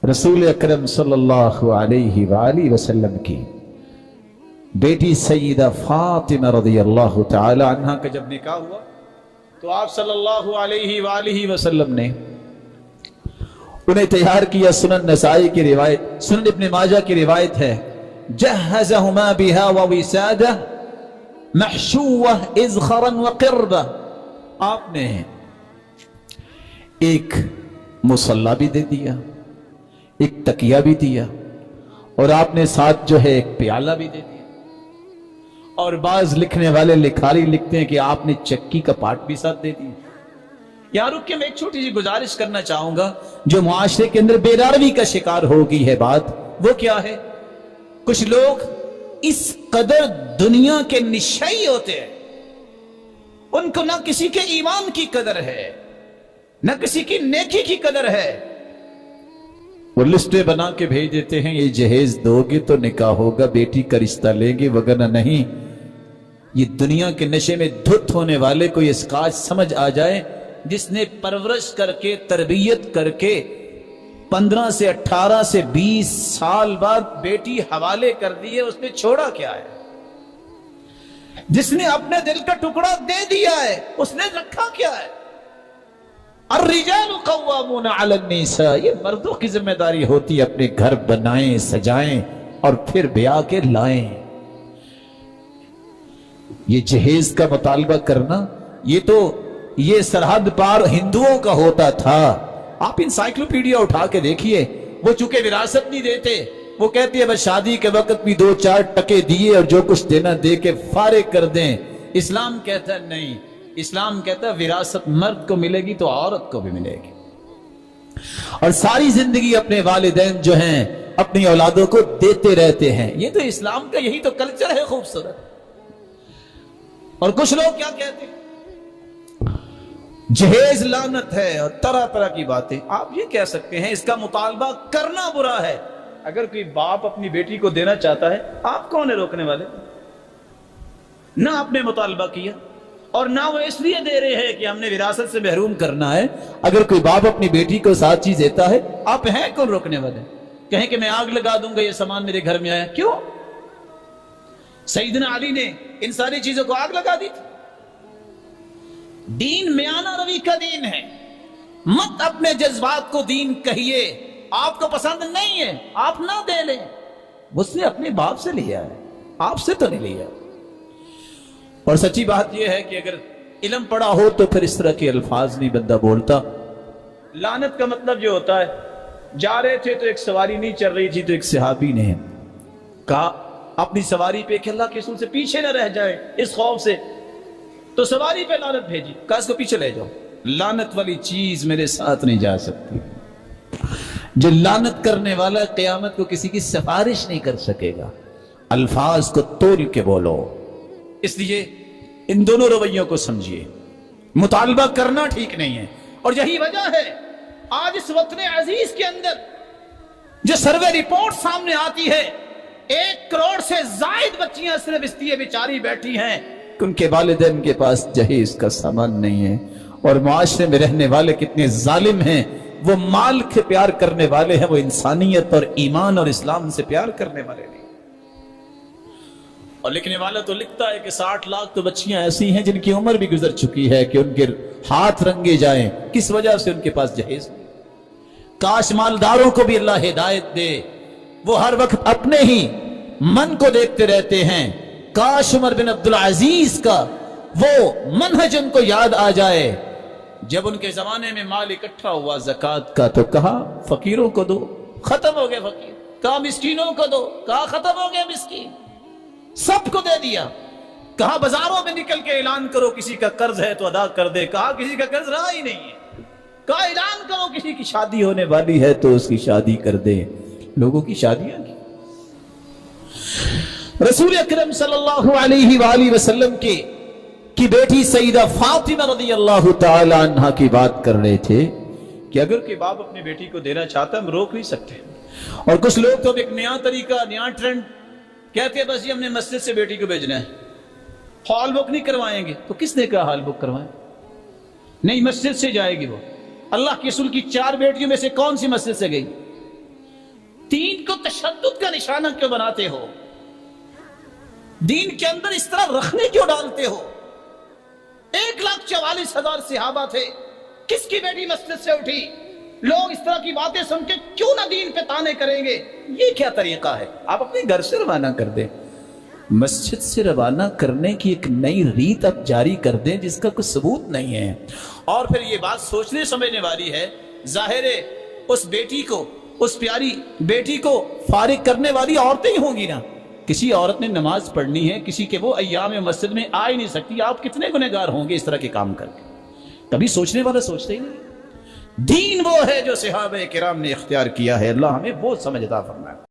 रसूल अकरम सल्लल्लाहु अलैहि वालैहि वसल्लम की बेटी सईदा फातिमा रज़ियल्लाहु ताला अन्हा का जब निकाह हुआ तो आप सल्लल्लाहु अलैहि वालैहि वसल्लम ने उन्हें तैयार किया। सुनन नसाई की रिवायत, सुनन इब्न माजा की रिवायत है, जहज़हुमा बिहा व विसादा महशूवा इज़खरन व क़िरबा। आपने एक मुसल्ला भी दे दिया, एक तकिया भी दिया, और आपने साथ जो है एक प्याला भी दे दिया। और बाज लिखने वाले लिखारी लिखते हैं कि आपने चक्की का पाट भी साथ दे दिया। यार रुक के मैं एक छोटी सी गुजारिश करना चाहूंगा, जो मुआशरे के अंदर बेदारवी का शिकार हो गई है बात, वो क्या है? कुछ लोग इस कदर दुनिया के निशाई होते हैं, उनको ना किसी के ईमान की कदर है, ना किसी की नेकी की कदर है। वो लिस्टें बना के भेज देते हैं, ये जहेज दोगे तो निकाह होगा, बेटी का रिश्ता लेंगे, वगरना नहीं। ये दुनिया के नशे में धुत होने वाले को ये काज समझ आ जाए, जिसने परवरिश करके तरबियत करके 15 से 18 से 20 साल बाद बेटी हवाले कर दी है, उसने छोड़ा क्या है? जिसने अपने दिल का टुकड़ा दे दिया है, उसने रखा क्या है? अर्रिजालु क़व्वामूना अलन्निसा, ये मर्दों की जिम्मेदारी होती है, अपने घर बनाएं सजाएं और फिर ब्याह के लाएं। ये जहेज का मुतालबा करना, ये सरहद पार हिंदुओं का होता था। आप इंसाइक्लोपीडिया उठा के देखिए, वो चूंकि विरासत नहीं देते, वो कहती है बस शादी के वक्त भी 2-4 टके दिए और जो कुछ देना दे के फारिग कर दें। इस्लाम कहता है नहीं, इस्लाम कहता है विरासत मर्द को मिलेगी तो औरत को भी मिलेगी। और सारी जिंदगी अपने वालिदैन जो हैं अपनी औलादों को देते रहते हैं। ये तो इस्लाम का यही तो कल्चर है खूबसूरत। और कुछ लोग क्या कहते हैं, जहेज लानत है और तरह तरह की बातें। आप ये कह सकते हैं इसका मुतालबा करना बुरा है। अगर कोई बाप अपनी बेटी को देना चाहता है, आप कौन है रोकने वाले? ना आपने मुतालबा किया और ना वो इसलिए दे रहे हैं कि हमने विरासत से महरूम करना है। अगर कोई बाप अपनी बेटी को साथ चीज देता है, आप हैं कौन रोकने वाले? कहें कि मैं आग लगा दूंगा, ये सामान मेरे घर में आया, क्यों? सईदना अली ने इन सारी चीजों को आग लगा दी थी। दीन मियाना रवि का दीन है। मत अपने जज्बात को दीन कहिए। आपको पसंद नहीं है, आप ना दे लें। उसने अपने बाप से लिया है, आपसे तो नहीं लिया। और सच्ची बात यह है कि अगर इल्म पढ़ा हो तो फिर इस तरह के अल्फाज नहीं बंदा बोलता। लानत का मतलब जो होता है, जा रहे थे तो एक सवारी नहीं चल रही थी, तो एक सहाबी ने कहा अपनी सवारी पे कि अल्लाह के रसूल से पीछे न रह जाए, इस खौफ से, तो सवारी पे लानत भेजी, कहा इसको पीछे ले जाओ। लानत वाली चीज मेरे साथ नहीं जा सकती। जो लानत करने वाला क़यामत को किसी की सिफारिश नहीं कर सकेगा। अल्फाज को तोल के बोलो। इसलिए इन दोनों रवैयों को समझिए। मुतालबा करना ठीक नहीं है। और यही वजह है आज इस वतन अजीज के अंदर जो सर्वे रिपोर्ट सामने आती है, 1 करोड़ से जायद बच्चियां सिर्फ इसलिए बेचारी बैठी हैं कि उनके वालिदैन के पास जहेज का सामान नहीं है। और मुआशरे में रहने वाले कितने जालिम हैं। वो माल के प्यार करने वाले हैं, वो इंसानियत और ईमान और इस्लाम से प्यार करने वाले नहीं। और लिखने वाला तो लिखता है कि 60 लाख तो बच्चियां ऐसी हैं जिनकी उम्र भी गुजर चुकी है कि उनके हाथ रंगे जाएं। किस वजह से? उनके पास जहेज नहीं। काश मालदारों को भी अल्लाह हिदायत दे। वो हर वक्त अपने ही मन को देखते रहते हैं। काश उमर बिन अब्दुल अजीज का वो मनहज उनको याद आ जाए। जब उनके जमाने में माल इकट्ठा हुआ ज़कात का, तो कहा फकीरों को दो, खत्म हो गए फकीर। कहा मिस्कीनों को दो, कहा खत्म हो गए मिस्कीन। सबको दे दिया। कहा बाजारों में निकल के ऐलान करो किसी का कर्ज है तो अदा कर दे। कहा किसी का कर्ज रहा ही नहीं है। कहा ऐलान करो किसी की शादी होने वाली है तो उसकी शादी कर दे। लोगों की शादियां की। रसूल अकरम सल्लल्लाहु अलैहि वसल्लम की बेटी सईदा फातिमा रज़ियल्लाहु ताला अन्हा की बात कर रहे थे कि अगर कोई बाप अपनी बेटी को देना चाहता है, हम रोक नहीं सकते। और कुछ लोग तो एक नया तरीका, नया ट्रेंड कहते हैं, बस ये हमने मस्जिद से बेटी को भेजना है, हॉल बुक नहीं करवाएंगे। तो किसने कहा हॉल बुक करवाएं? नहीं, मस्जिद से जाएगी वो। अल्लाह के रसूल की 4 बेटियों में से कौन सी मस्जिद से गई? دین کو تشدد کا نشانہ کیوں بناتے ہو؟ دین کے اندر اس طرح رکھنے کیوں ڈالتے ہو؟ 1,44,000 صحابہ تھے، کس کی بیٹی مسجد سے اٹھی؟ لوگ اس طرح کی باتیں سن کے کیوں نہ دین پہ طعنے کریں گے؟ یہ کیا طریقہ ہے؟ آپ اپنے گھر سے روانہ کر دیں، مسجد سے روانہ کرنے کی ایک نئی ریت اب جاری کر دیں جس کا کوئی ثبوت نہیں ہے۔ اور پھر یہ بات سوچنے سمجھنے والی ہے، ظاہر ہے اس بیٹی کو، اس پیاری بیٹی کو فارغ کرنے والی عورتیں ہی ہوں گی نا۔ کسی عورت نے نماز پڑھنی ہے، کسی کے وہ ایام مسجد میں آ ہی نہیں سکتی، آپ کتنے گنہگار ہوں گے اس طرح کے کام کر کے؟ کبھی سوچنے والا سوچتے ہی نہیں۔ دین وہ ہے جو صحابہ کرام نے اختیار کیا ہے، اللہ ہمیں وہ سمجھ عطا فرمائے۔